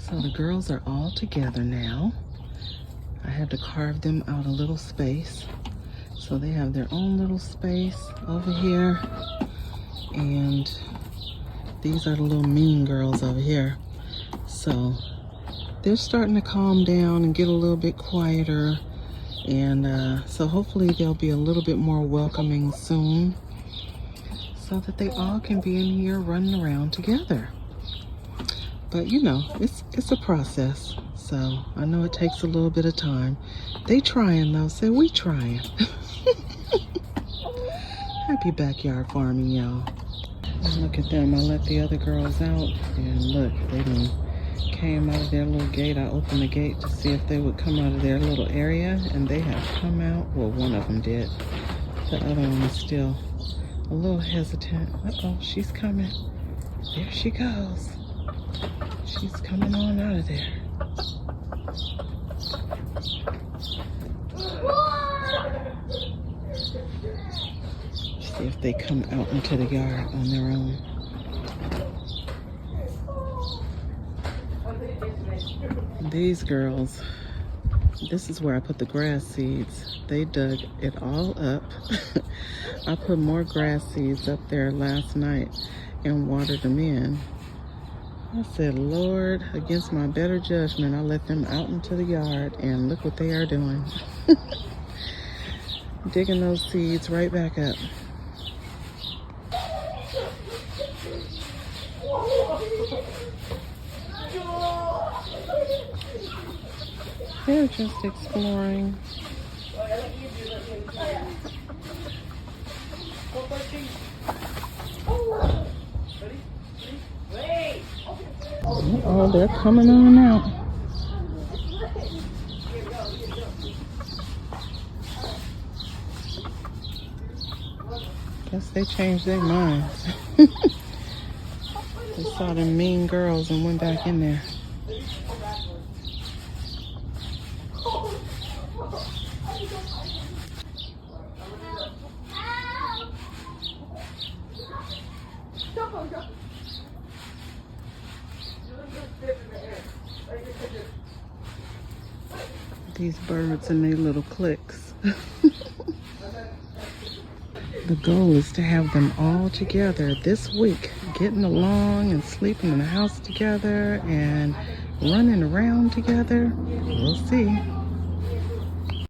So the girls are all together now. I had to carve them out a little space. So they have their own little space over here. And these are the little mean girls over here. So they're starting to calm down and get a little bit quieter. And so hopefully they'll be a little bit more welcoming soon, so that they all can be in here running around together. But you know, it's a process. So I know it takes a little bit of time. They trying though, so we trying. Happy backyard farming, y'all. And look at them. I let the other girls out, and look, they done came out of their little gate. I opened the gate to see if they would come out of their little area, and they have come out. Well, one of them did. The other one is still a little hesitant. Uh-oh, she's coming. There she goes. She's coming on out of there. See if they come out into the yard on their own. These girls, this is where I put the grass seeds. They dug it all up. I put more grass seeds up there last night and watered them in. I said, Lord, against my better judgment, I let them out into the yard, and look what they are doing. Digging those seeds right back up. They're just exploring. Oh, they're coming on out. Guess they changed their minds. They saw them mean girls and went back in there. These birds and their little cliques. The goal is to have them all together this week, getting along and sleeping in the house together and running around together. We'll see.